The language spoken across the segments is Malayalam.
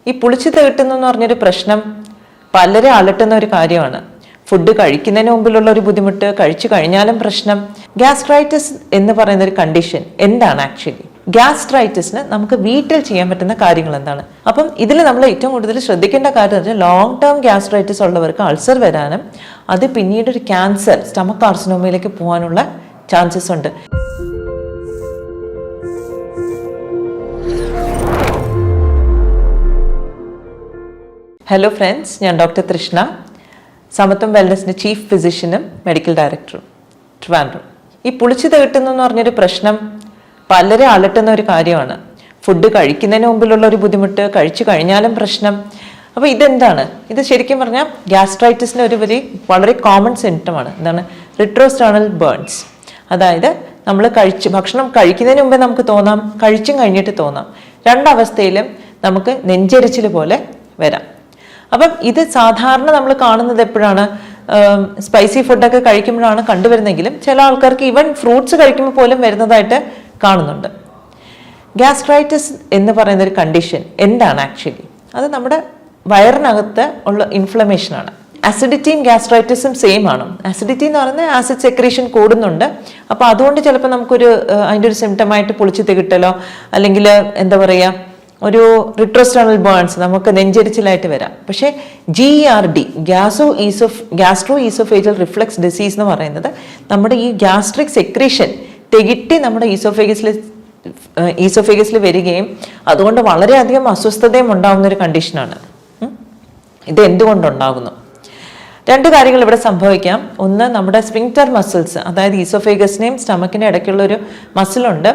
ഈ പുളിച്ചു തേട്ടുന്നു എന്ന് പറഞ്ഞൊരു പ്രശ്നം പലരെ അലട്ടുന്ന ഒരു കാര്യമാണ്. ഫുഡ് കഴിക്കുന്നതിന് മുമ്പിലുള്ള ഒരു ബുദ്ധിമുട്ട്, കഴിച്ചു കഴിഞ്ഞാലും പ്രശ്നം. ഗ്യാസ്ട്രൈറ്റിസ് എന്ന് പറയുന്ന ഒരു കണ്ടീഷൻ എന്താണ് ആക്ച്വലി? ഗ്യാസ്ട്രൈറ്റിസിന് നമുക്ക് വീട്ടിൽ ചെയ്യാൻ പറ്റുന്ന കാര്യങ്ങൾ എന്താണ്? അപ്പം ഇതിൽ നമ്മൾ ഏറ്റവും കൂടുതൽ ശ്രദ്ധിക്കേണ്ട കാര്യം ലോങ് ടേം ഗ്യാസ്ട്രൈറ്റിസ് ഉള്ളവർക്ക് അൾസർ വരാനും അത് പിന്നീട് ഒരു ക്യാൻസർ, സ്റ്റമക് കാർസിനോമയിലേക്ക് പോകാനുള്ള ചാൻസസ് ഉണ്ട്. ഹലോ ഫ്രണ്ട്സ്, ഞാൻ ഡോക്ടർ തൃഷ്ണ, സമത്വം വെൽനസിൻ്റെ ചീഫ് ഫിസിഷ്യനും മെഡിക്കൽ ഡയറക്ടറും, ട്രിവാൻഡ്രം. ഈ പുളിച്ചു തേട്ടുന്നു എന്ന് പറഞ്ഞൊരു പ്രശ്നം പലരെ അലട്ടുന്ന ഒരു കാര്യമാണ്. ഫുഡ് കഴിക്കുന്നതിന് മുമ്പിലുള്ള ഒരു ബുദ്ധിമുട്ട്, കഴിച്ചു കഴിഞ്ഞാലും പ്രശ്നം. അപ്പോൾ ഇതെന്താണ്? ഇത് ശരിക്കും പറഞ്ഞാൽ ഗ്യാസ്ട്രൈറ്റിസിൻ്റെ ഒരു വളരെ കോമൺ സിംറ്റമാണ്. എന്താണ്? റിട്രോസ്റ്റേണൽ ബേൺസ്. അതായത് നമ്മൾ ഭക്ഷണം കഴിക്കുന്നതിന് മുമ്പേ നമുക്ക് തോന്നാം, കഴിച്ചും കഴിഞ്ഞിട്ട് തോന്നാം. രണ്ടവസ്ഥയിലും നമുക്ക് നെഞ്ചെരിച്ചിൽ പോലെ വരാം. അപ്പം ഇത് സാധാരണ നമ്മൾ കാണുന്നത് എപ്പോഴാണ്? സ്പൈസി ഫുഡൊക്കെ കഴിക്കുമ്പോഴാണ് കണ്ടുവരുന്നെങ്കിലും ചില ആൾക്കാർക്ക് ഈവൻ ഫ്രൂട്ട്സ് കഴിക്കുമ്പോൾ പോലും വരുന്നതായിട്ട് കാണുന്നുണ്ട്. ഗ്യാസ്ട്രൈറ്റിസ് എന്ന് പറയുന്ന ഒരു കണ്ടീഷൻ എന്താണ് ആക്ച്വലി? അത് നമ്മുടെ വയറിനകത്ത് ഉള്ള ഇൻഫ്ലമേഷനാണ്. ആസിഡിറ്റിയും ഗ്യാസ്ട്രൈറ്റിസും സെയിം ആണ്. ആസിഡിറ്റി എന്ന് പറയുന്നത് ആസിഡ് സെക്രീഷൻ കൂടുന്നുണ്ട്. അപ്പോൾ അതുകൊണ്ട് ചിലപ്പോൾ നമുക്കൊരു അതിൻ്റെ ഒരു സിംറ്റമായിട്ട് പുളിച്ചു തികിട്ടലോ അല്ലെങ്കിൽ എന്താ പറയുക, ഒരു റിട്രോസ്റ്റേണൽ ബേൺസ്, നമുക്ക് നെഞ്ചരിച്ചിലായിട്ട് വരാം. പക്ഷേ GERD, gastro oesophageal reflux disease എന്ന് പറയുന്നത് നമ്മുടെ ഈ ഗ്യാസ്ട്രിക് സെക്രീഷൻ തികിട്ടി നമ്മുടെ ഈസോഫേഗസിൽ വരികയും അതുകൊണ്ട് വളരെയധികം അസ്വസ്ഥതയും ഉണ്ടാകുന്ന ഒരു കണ്ടീഷനാണ്. ഇത് എന്തുകൊണ്ടുണ്ടാകുന്നു? രണ്ട് കാര്യങ്ങൾ ഇവിടെ സംഭവിക്കാം. ഒന്ന്, നമ്മുടെ സ്ഫിങ്ക്റ്റർ മസിൽസ്, അതായത് ഈസോഫേഗസിനെയും സ്റ്റമക്കിൻ്റെ ഇടയ്ക്കുള്ള ഒരു മസിലുണ്ട്,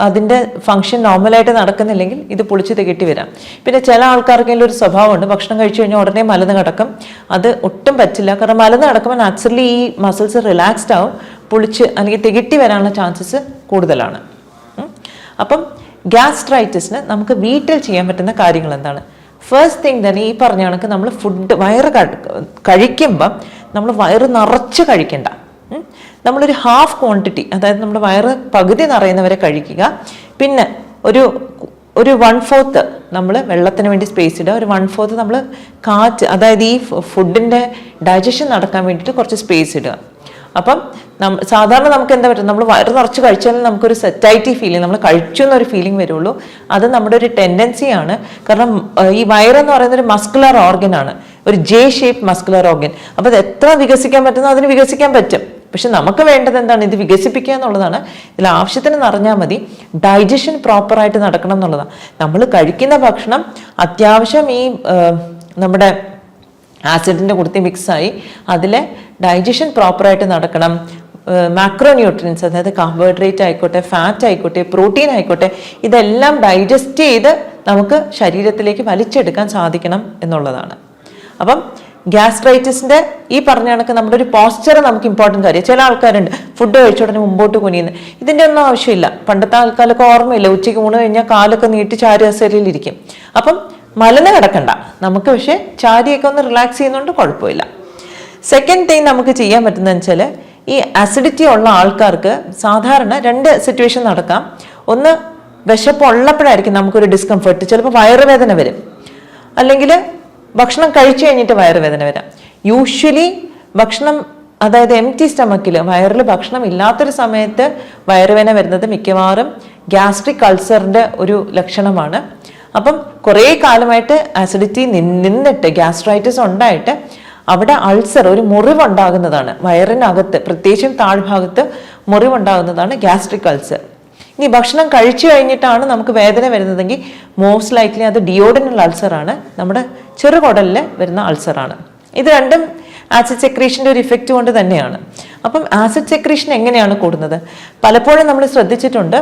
അതിൻ്റെ ഫംഗ്ഷൻ നോർമലായിട്ട് നടക്കുന്നില്ലെങ്കിൽ ഇത് പുളിച്ച് തികട്ടി വരാം. പിന്നെ ചില ആൾക്കാർക്കെങ്കിലും ഒരു സ്വഭാവമുണ്ട്, ഭക്ഷണം കഴിച്ചു കഴിഞ്ഞാൽ ഉടനെ മലന്ന് കിടക്കും. അത് ഒട്ടും പറ്റില്ല. കാരണം മലന്ന് കിടക്കുമ്പോൾ നാച്ചുറലി ഈ മസിൽസ് റിലാക്സ്ഡ് ആവും, പുളിച്ച് അല്ലെങ്കിൽ തികട്ടി വരാനുള്ള ചാൻസസ് കൂടുതലാണ്. അപ്പം ഗ്യാസ്ട്രൈറ്റിസിന് നമുക്ക് വീട്ടിൽ ചെയ്യാൻ പറ്റുന്ന കാര്യങ്ങൾ എന്താണ്? ഫസ്റ്റ് തിങ് തന്നെ ഈ പറഞ്ഞ കണക്ക് നമ്മൾ വയറ് കഴിക്കുമ്പം നമ്മൾ വയറ് നിറച്ച് കഴിക്കണ്ട. നമ്മളൊരു ഹാഫ് ക്വാണ്ടിറ്റി, അതായത് നമ്മുടെ വയറ് പകുതി നിറയുന്നവരെ കഴിക്കുക. പിന്നെ ഒരു 1/4 നമ്മൾ വെള്ളത്തിന് വേണ്ടി സ്പേസ് ഇടുക. ഒരു 1/4 നമ്മൾ കാറ്റ്, അതായത് ഈ ഫുഡിൻ്റെ ഡൈജഷൻ നടക്കാൻ വേണ്ടിയിട്ട് കുറച്ച് സ്പേസ് ഇടുക. അപ്പം സാധാരണ നമുക്ക് എന്താ പറ്റും, നമ്മൾ വയറ് നിറച്ച് കഴിച്ചാലും നമുക്കൊരു സെറ്റൈറ്റി ഫീലിംഗ്, നമ്മൾ കഴിച്ചു എന്നൊരു ഫീലിംഗ് വരുള്ളൂ. അത് നമ്മുടെ ഒരു ടെൻഡൻസിയാണ്. കാരണം ഈ വയറെന്ന് പറയുന്ന ഒരു മസ്കുലർ ഓർഗനാണ്, ഒരു J-ഷേപ്പ് മസ്കുലർ ഓർഗൻ. അപ്പോൾ അത് എത്ര വികസിക്കാൻ പറ്റുന്നോ അതിന് വികസിക്കാൻ പറ്റും. പക്ഷെ നമുക്ക് വേണ്ടത് എന്താണ്? ഇത് വികസിപ്പിക്കുക എന്നുള്ളതാണ്. ഇതിൽ ആവശ്യത്തിന് നിറഞ്ഞാൽ മതി. ഡൈജഷൻ പ്രോപ്പറായിട്ട് നടക്കണം എന്നുള്ളതാണ്. നമ്മൾ കഴിക്കുന്ന ഭക്ഷണം അത്യാവശ്യം ഈ നമ്മുടെ ആസിഡിൻ്റെ കൂട്ടത്തിൽ മിക്സായി അതിലെ ഡൈജഷൻ പ്രോപ്പറായിട്ട് നടക്കണം. മാക്രോ ന്യൂട്രിയൻസ്, അതായത് കാർബോഹൈഡ്രേറ്റ് ആയിക്കോട്ടെ, ഫാറ്റ് ആയിക്കോട്ടെ, പ്രോട്ടീൻ ആയിക്കോട്ടെ, ഇതെല്ലാം ഡൈജസ്റ്റ് ചെയ്ത് നമുക്ക് ശരീരത്തിലേക്ക് വലിച്ചെടുക്കാൻ സാധിക്കണം എന്നുള്ളതാണ്. അപ്പം ഗ്യാസ്ട്രൈറ്റിസിൻ്റെ ഈ പറഞ്ഞ കണക്ക് നമ്മുടെ ഒരു പോസ്ചർ നമുക്ക് ഇമ്പോർട്ടൻ്റ് കാര്യം. ചില ആൾക്കാരുണ്ട് ഫുഡ് കഴിച്ച ഉടനെ മുമ്പോട്ട് കുനിയുന്നത്. ഇതിൻ്റെ ഒന്നും ആവശ്യമില്ല. പണ്ടത്തെ ആൾക്കാരൊക്കെ ഓർമ്മയില്ല, ഉച്ചയ്ക്ക് ഊണ് കഴിഞ്ഞാൽ കാലൊക്കെ നീട്ടി ചാരി കസേരയിലിരിക്കും. അപ്പം മലന്ന് കിടക്കണ്ട നമുക്ക്, പക്ഷേ ചാരിയൊക്കെ ഒന്ന് റിലാക്സ് ചെയ്യുന്നതുകൊണ്ട് കുഴപ്പമില്ല. സെക്കൻഡ് തിങ് നമുക്ക് ചെയ്യാൻ പറ്റുന്നതെന്ന് വെച്ചാൽ, ഈ അസിഡിറ്റി ഉള്ള ആൾക്കാർക്ക് സാധാരണ 2 സിറ്റുവേഷൻ നടക്കാം. ഒന്ന്, വിശപ്പുള്ളപ്പോഴായിരിക്കും നമുക്കൊരു ഡിസ്കംഫർട്ട്, ചിലപ്പോൾ വയറുവേദന വരും, അല്ലെങ്കിൽ ഭക്ഷണം കഴിച്ചു കഴിഞ്ഞിട്ട് വയറുവേദന വരാം. യൂഷ്വലി ഭക്ഷണം, അതായത് എംപ്റ്റി സ്റ്റമക്കിൽ വയറിൽ ഭക്ഷണം ഇല്ലാത്തൊരു സമയത്ത് വയറുവേദന വരുന്നത് മിക്കവാറും ഗ്യാസ്ട്രിക് അൾസറിൻ്റെ ഒരു ലക്ഷണമാണ്. അപ്പം കുറേ കാലമായിട്ട് ആസിഡിറ്റി നിന്നിട്ട് ഗ്യാസ്ട്രൈറ്റിസ് ഉണ്ടായിട്ട് അവിടെ അൾസർ, ഒരു മുറിവുണ്ടാകുന്നതാണ് വയറിനകത്ത്, പ്രത്യേകിച്ചും താഴ്ഭാഗത്ത് മുറിവുണ്ടാകുന്നതാണ് ഗ്യാസ്ട്രിക് അൾസർ. ഇനി ഭക്ഷണം കഴിച്ചു കഴിഞ്ഞിട്ടാണ് നമുക്ക് വേദന വരുന്നതെങ്കിൽ മോസ്റ്റ് ലൈക്ലി അത് ഡിയോഡിനൽ അൾസറാണ്, നമ്മുടെ ചെറുകുടലിൽ വരുന്ന അൾസറാണ്. ഇത് രണ്ടും ആസിഡ് സെക്രീഷൻ്റെ ഒരു ഇഫക്റ്റ് കൊണ്ട് തന്നെയാണ്. അപ്പം ആസിഡ് സെക്രീഷൻ എങ്ങനെയാണ് കൂടുന്നത്? പലപ്പോഴും നമ്മൾ ശ്രദ്ധിച്ചിട്ടുണ്ട്,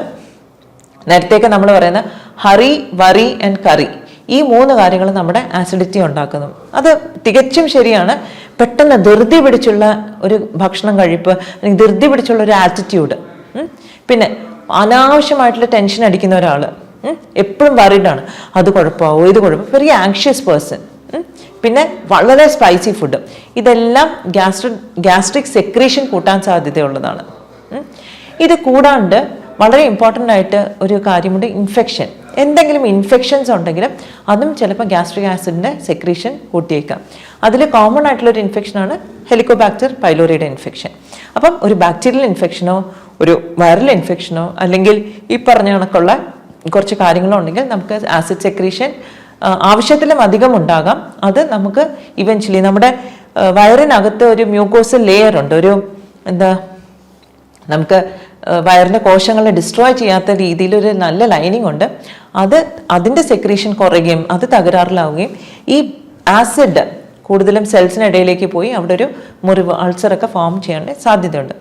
നേരത്തെയൊക്കെ നമ്മൾ പറയുന്ന ഹറി, വറി ആൻഡ് കറി, ഈ 3 കാര്യങ്ങൾ നമ്മുടെ ആസിഡിറ്റി ഉണ്ടാക്കുന്നു. അത് തികച്ചും ശരിയാണ്. പെട്ടെന്ന് ധൃതി പിടിച്ചുള്ള ഒരു ഭക്ഷണം കഴിപ്പ്, അല്ലെങ്കിൽ ധൃതി പിടിച്ചുള്ള ഒരു ആറ്റിറ്റ്യൂഡ്, പിന്നെ അനാവശ്യമായിട്ടുള്ള ടെൻഷൻ അടിക്കുന്ന ഒരാൾ, എപ്പോഴും വറീഡാണ്, അത് കുഴപ്പമാവോ, ഇത് കുഴപ്പം, വെരി ആങ്ഷ്യസ് പേഴ്സൺ, പിന്നെ വളരെ സ്പൈസി ഫുഡ്, ഇതെല്ലാം ഗ്യാസ്ട്രിക് സെക്രീഷൻ കൂട്ടാൻ സാധ്യതയുള്ളതാണ്. ഇത് കൂടാണ്ട് വളരെ ഇമ്പോർട്ടൻ്റ് ആയിട്ട് ഒരു കാര്യമുണ്ട്, ഇൻഫെക്ഷൻ. എന്തെങ്കിലും ഇൻഫെക്ഷൻസ് ഉണ്ടെങ്കിലും അതും ചിലപ്പോൾ ഗ്യാസ്ട്രിക് ആസിഡിൻ്റെ സെക്രീഷൻ കൂട്ടിയേക്കാം. അതിൽ കോമൺ ആയിട്ടുള്ളൊരു ഇൻഫെക്ഷനാണ് ഹെലിക്കോബാക്ടർ പൈലോറിയുടെ ഇൻഫെക്ഷൻ. അപ്പം ഒരു ബാക്ടീരിയൽ ഇൻഫെക്ഷനോ ഒരു വൈറൽ ഇൻഫെക്ഷനോ അല്ലെങ്കിൽ ഈ പറഞ്ഞ കണക്കുള്ള കുറച്ച് കാര്യങ്ങളോ ഉണ്ടെങ്കിൽ നമുക്ക് ആസിഡ് സെക്രീഷൻ ആവശ്യത്തിലും അധികം ഉണ്ടാകാം. അത് നമുക്ക് ഇവൻച്വലി നമ്മുടെ വയറിനകത്ത് ഒരു മ്യൂക്കോസൽ ലെയർ ഉണ്ട്, ഒരു എന്താ നമുക്ക് വയറിൻ്റെ കോശങ്ങളെ ഡിസ്ട്രോയ് ചെയ്യാത്ത രീതിയിലൊരു നല്ല ലൈനിങ് ഉണ്ട്. അതിൻ്റെ സെക്രീഷൻ കുറയുകയും അത് തകരാറിലാവുകയും ഈ ആസിഡ് കൂടുതലും സെൽസിനിടയിലേക്ക് പോയി അവിടെ ഒരു മുറിവ് അൾസറൊക്കെ ഫോം ചെയ്യാൻ സാധ്യതയുണ്ട്.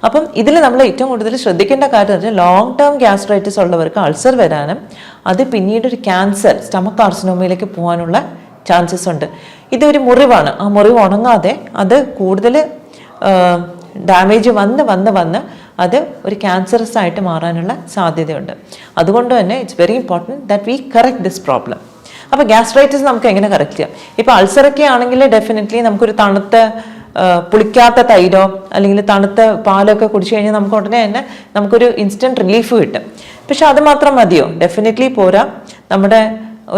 അപ്പം ഇതിൽ നമ്മൾ ഏറ്റവും കൂടുതൽ ശ്രദ്ധിക്കേണ്ട കാര്യം വെച്ചാൽ ലോങ് ടേം ഗ്യാസ്ട്രൈറ്റിസ് ഉള്ളവർക്ക് അൾസർ വരാനും അത് പിന്നീട് ഒരു ക്യാൻസർ സ്റ്റമക് കാർസിനോമയിലേക്ക് പോകാനുള്ള ചാൻസസ് ഉണ്ട്. ഇതൊരു മുറിവാണ്, ആ മുറിവ് ഉണങ്ങാതെ അത് കൂടുതൽ ഡാമേജ് വന്ന് അത് ഒരു ക്യാൻസറസ് ആയിട്ട് മാറാനുള്ള സാധ്യതയുണ്ട്. അതുകൊണ്ട് തന്നെ it's very important that we correct this problem. അപ്പോൾ ഗ്യാസ്ട്രൈറ്റിസ് നമുക്ക് എങ്ങനെ കറക്റ്റ് ചെയ്യാം? ഇപ്പോൾ അൾസറൊക്കെ ആണെങ്കിൽ ഡെഫിനറ്റ്ലി നമുക്കൊരു തണുത്ത പുളിക്കാത്ത തൈരോ അല്ലെങ്കിൽ തണുത്ത പാലൊക്കെ കുടിച്ചു കഴിഞ്ഞാൽ നമുക്ക് ഉടനെ തന്നെ നമുക്കൊരു ഇൻസ്റ്റൻറ്റ് റിലീഫ് കിട്ടും. പക്ഷെ അത് മാത്രം മതിയോ? ഡെഫിനറ്റ്ലി പോരാ. നമ്മുടെ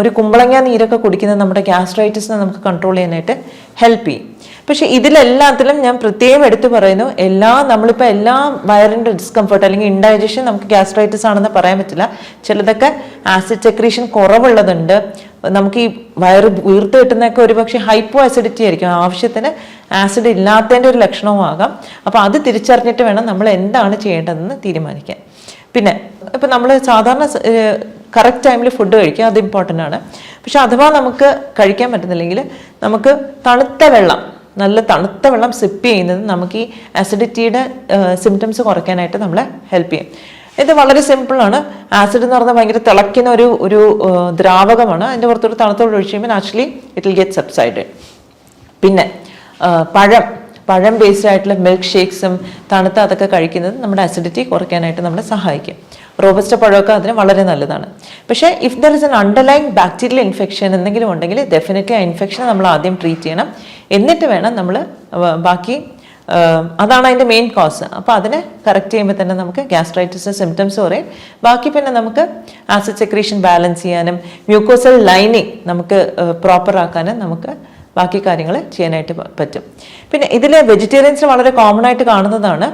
ഒരു കുമ്പളങ്ങ നീരൊക്കെ കുടിക്കുന്നത് നമ്മുടെ ഗ്യാസ്ട്രൈറ്റിസിനെ നമുക്ക് കൺട്രോൾ ചെയ്യാനായിട്ട് ഹെൽപ്പ് ചെയ്യും. പക്ഷെ ഇതിലെല്ലാത്തിലും ഞാൻ പ്രത്യേകം എടുത്തു പറയുന്നു, നമ്മളിപ്പോൾ എല്ലാ വയറിൻ്റെ ഡിസ്കംഫർട്ട് അല്ലെങ്കിൽ ഇൻഡൈജഷൻ നമുക്ക് ഗ്യാസ്ട്രൈറ്റിസ് ആണെന്ന് പറയാൻ പറ്റില്ല. ചിലതൊക്കെ ആസിഡ് സെക്രീഷൻ കുറവുള്ളതുണ്ട്. നമുക്ക് ഈ വയറ് വീർത്ത് കിട്ടുന്നതൊക്കെ ഒരുപക്ഷെ ഹൈപ്പോ ആസിഡിറ്റി ആയിരിക്കും, ആവശ്യത്തിന് ആസിഡ് ഇല്ലാത്തതിൻ്റെ ഒരു ലക്ഷണവും ആകാം. അപ്പോൾ അത് തിരിച്ചറിഞ്ഞിട്ട് വേണം നമ്മൾ എന്താണ് ചെയ്യേണ്ടതെന്ന് തീരുമാനിക്കാൻ. പിന്നെ ഇപ്പം നമ്മൾ സാധാരണ കറക്റ്റ് ടൈമിൽ ഫുഡ് കഴിക്കുക, അത് ഇമ്പോർട്ടൻ്റ് ആണ്. പക്ഷെ അഥവാ നമുക്ക് കഴിക്കാൻ പറ്റുന്നില്ലെങ്കിൽ നമുക്ക് നല്ല തണുത്ത വെള്ളം സിപ്പ് ചെയ്യുന്നത് നമുക്ക് ഈ അസിഡിറ്റിയുടെ സിംറ്റംസ് കുറയ്ക്കാനായിട്ട് നമ്മളെ ഹെൽപ്പ് ചെയ്യും. ഇത് വളരെ സിമ്പിളാണ്. ആസിഡ് എന്ന് പറഞ്ഞാൽ ഭയങ്കര തിളയ്ക്കുന്ന ഒരു ദ്രാവകമാണ്. അതിൻ്റെ പുറത്തൊരു തണുത്തോട് ഒഴിച്ച് കഴിയുമ്പോൾ നാച്ചുറലി ഇറ്റ് വിൽ ഗെറ്റ് സബ്സൈഡഡ്. പിന്നെ പഴം ബേസ്ഡ് ആയിട്ടുള്ള മിൽക്ക് ഷേക്സും തണുത്ത അതൊക്കെ കഴിക്കുന്നത് നമ്മുടെ അസിഡിറ്റി കുറയ്ക്കാനായിട്ട് നമ്മളെ സഹായിക്കും. റോബസ്റ്റ പഴമൊക്കെ അതിന് വളരെ നല്ലതാണ്. പക്ഷേ if there is an underlying bacterial infection എന്തെങ്കിലും ഉണ്ടെങ്കിൽ ഡെഫിനറ്റ്ലി ആ ഇൻഫെക്ഷനെ നമ്മൾ ആദ്യം ട്രീറ്റ് ചെയ്യണം. എന്നിട്ട് വേണം നമ്മൾ ബാക്കി, അതാണ് അതിൻ്റെ മെയിൻ കോസ്. അപ്പോൾ അതിനെ കറക്റ്റ് ചെയ്യുമ്പോൾ തന്നെ നമുക്ക് ഗ്യാസ്ട്രൈറ്റിസ് സിംറ്റംസ് കുറയും. ബാക്കി പിന്നെ നമുക്ക് ആസിഡ് സെക്രീഷൻ ബാലൻസ് ചെയ്യാനും മ്യൂക്കോസൽ ലൈനിങ് നമുക്ക് പ്രോപ്പർ ആക്കാനും നമുക്ക് ബാക്കി കാര്യങ്ങൾ ചെയ്യാനായിട്ട് പറ്റും. പിന്നെ ഇതിൽ വെജിറ്റേറിയൻസിന് വളരെ കോമൺ ആയിട്ട് കാണുന്നതാണ്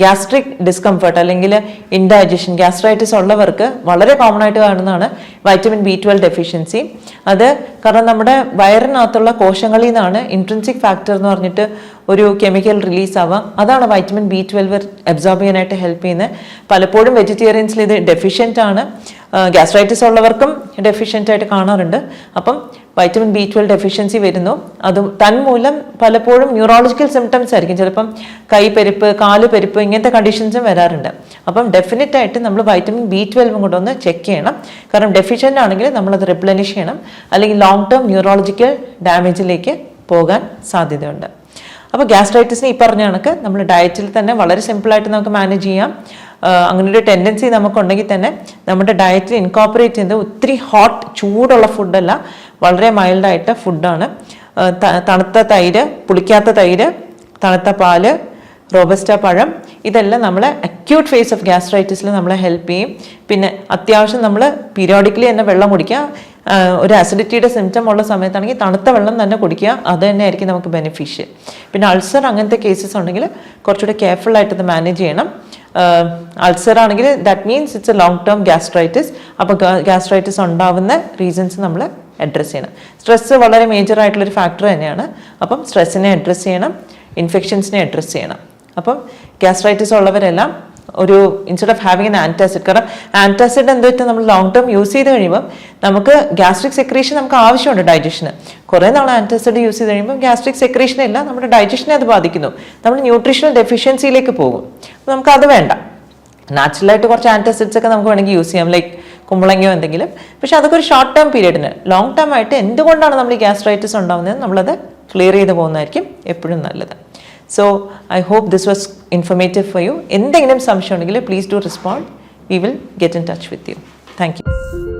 ഗ്യാസ്ട്രിക് ഡിസ്കംഫർട്ട് അല്ലെങ്കിൽ ഇൻഡൈജഷൻ. ഗ്യാസ്ട്രൈറ്റിസ് ഉള്ളവർക്ക് വളരെ കോമൺ ആയിട്ട് കാണുന്നതാണ് വൈറ്റമിൻ B12 ഡെഫിഷ്യൻസി. അത് കാരണം നമ്മുടെ വയറിനകത്തുള്ള കോശങ്ങളിൽ നിന്നാണ് ഇൻട്രിൻസിക് ഫാക്ടർ എന്ന് പറഞ്ഞിട്ട് ഒരു കെമിക്കൽ റിലീസ് ആവാം. അതാണ് വൈറ്റമിൻ B12 അബ്സോർബ് ചെയ്യാനായിട്ട് ഹെൽപ്പ് ചെയ്യുന്നത്. പലപ്പോഴും വെജിറ്റേറിയൻസിൽ ഇത് ഡെഫിഷ്യൻ്റ് ആണ്. ഗ്യാസ്ട്രൈറ്റിസ് ഉള്ളവർക്കും ഡെഫിഷ്യൻ്റ് ആയിട്ട് കാണാറുണ്ട്. അപ്പം വൈറ്റമിൻ B12 ഡെഫിഷ്യൻസി വരുന്നു. അതും തന്മൂലം പലപ്പോഴും ന്യൂറോളജിക്കൽ സിംറ്റംസ് ആയിരിക്കും. ചിലപ്പം കൈപ്പെരുപ്പ്, കാല് പെരുപ്പ്, ഇങ്ങനത്തെ കണ്ടീഷൻസും വരാറുണ്ട്. അപ്പം ഡെഫിനറ്റ് ആയിട്ട് നമ്മൾ വൈറ്റമിൻ B12 കൂടെ ഒന്ന് ചെക്ക് ചെയ്യണം. കാരണം ഡെഫിഷ്യൻ്റ് ആണെങ്കിൽ നമ്മളത് റിപ്ലനിഷ് ചെയ്യണം, അല്ലെങ്കിൽ ലോങ് ടേം ന്യൂറോളജിക്കൽ ഡാമേജിലേക്ക് പോകാൻ സാധ്യതയുണ്ട്. അപ്പോൾ ഗ്യാസ്ട്രൈറ്റിസിന് ഈ പറഞ്ഞ കണക്ക് നമ്മൾ ഡയറ്റിൽ തന്നെ വളരെ സിമ്പിളായിട്ട് നമുക്ക് മാനേജ് ചെയ്യാം. അങ്ങനെ ഒരു ടെൻഡൻസി നമുക്കുണ്ടെങ്കിൽ തന്നെ നമ്മുടെ ഡയറ്റിൽ ഇൻകോപ്പറേറ്റ് ചെയ്യുന്നത് ഒത്തിരി ചൂടുള്ള ഫുഡല്ല, വളരെ മൈൽഡായിട്ട് ഫുഡാണ്. തണുത്ത തൈര്, പുളിക്കാത്ത തൈര്, തണുത്ത പാല്, റോബസ്റ്റ പഴം, ഇതെല്ലാം നമ്മളെ അക്യൂട്ട് ഫേസ് ഓഫ് ഗ്യാസ്ട്രൈറ്റിസിൽ നമ്മളെ ഹെൽപ്പ് ചെയ്യും. പിന്നെ അത്യാവശ്യം നമ്മൾ പീരിയോഡിക്കലി തന്നെ വെള്ളം കുടിക്കുക. ഒരു അസിഡിറ്റിയുടെ സിംറ്റം ഉള്ള സമയത്താണെങ്കിൽ തണുത്ത വെള്ളം തന്നെ കുടിക്കുക, അത് തന്നെ ആയിരിക്കും നമുക്ക് ബെനിഫിഷ്യൽ. പിന്നെ അൾസർ അങ്ങനത്തെ കേസസ് ഉണ്ടെങ്കിൽ കുറച്ചുകൂടെ കെയർഫുള്ളായിട്ട് ഇത് മാനേജ് ചെയ്യണം. അൾസർ ആണെങ്കിൽ that means it's A long term gastritis. അപ്പോൾ ഗ്യാസ്ട്രൈറ്റിസ് ഉണ്ടാവുന്ന റീസൺസ് നമ്മൾ അഡ്രസ്സ് ചെയ്യണം. സ്ട്രെസ്സ് വളരെ മേജർ ആയിട്ടുള്ളൊരു ഫാക്ടർ തന്നെയാണ്. അപ്പം സ്ട്രെസ്സിനെ അഡ്രസ്സ് ചെയ്യണം, ഇൻഫെക്ഷൻസിനെ അഡ്രസ്സ് ചെയ്യണം. അപ്പം ഗ്യാസ്ട്രൈറ്റിസ് ഉള്ളവരെല്ലാം ഒരു instead of having an antacid, കാരണം ആൻറ്റാസിഡ് എന്ത് പറ്റും, നമ്മൾ ലോങ് ടേം യൂസ് ചെയ്ത് കഴിയുമ്പോൾ നമുക്ക് ഗ്യാസ്ട്രിക് സെക്രീഷൻ നമുക്ക് ആവശ്യമുണ്ട് ഡൈജഷന്. കുറേ നാൾ ആൻറ്റാസിഡ് യൂസ് ചെയ്ത് കഴിയുമ്പോൾ ഗ്യാസ്ട്രിക് സെക്രീഷൻ ഇല്ല, നമ്മുടെ ഡൈജഷനെ അത് ബാധിക്കുന്നു, നമ്മൾ ന്യൂട്രീഷണൽ ഡെഫിഷ്യൻസിയിലേക്ക് പോകും. നമുക്കത് വേണ്ട. നാച്ചുറലായിട്ട് കുറച്ച് ആൻറ്റാസിഡ്സ് ഒക്കെ നമുക്ക് വേണമെങ്കിൽ യൂസ് ചെയ്യാം, ലൈക്ക് കുമ്പളങ്ങയോ എന്തെങ്കിലും. പക്ഷെ അതൊക്കെ ഒരു ഷോർട്ട് ടേം പീരീഡിന്. ലോങ് ടേം ആയിട്ട് എന്തുകൊണ്ടാണ് നമ്മൾ ഈ ഗ്യാസ്ട്രൈറ്റിസ് ഉണ്ടാകുന്നത് നമ്മളത് ക്ലിയർ ചെയ്ത് പോകുന്നതായിരിക്കും എപ്പോഴും നല്ലത്. So I hope this was informative for you. എന്തെങ്കിലും സംശയം ഉണ്ടെങ്കിൽ please do respond. We will get in touch with you. Thank you.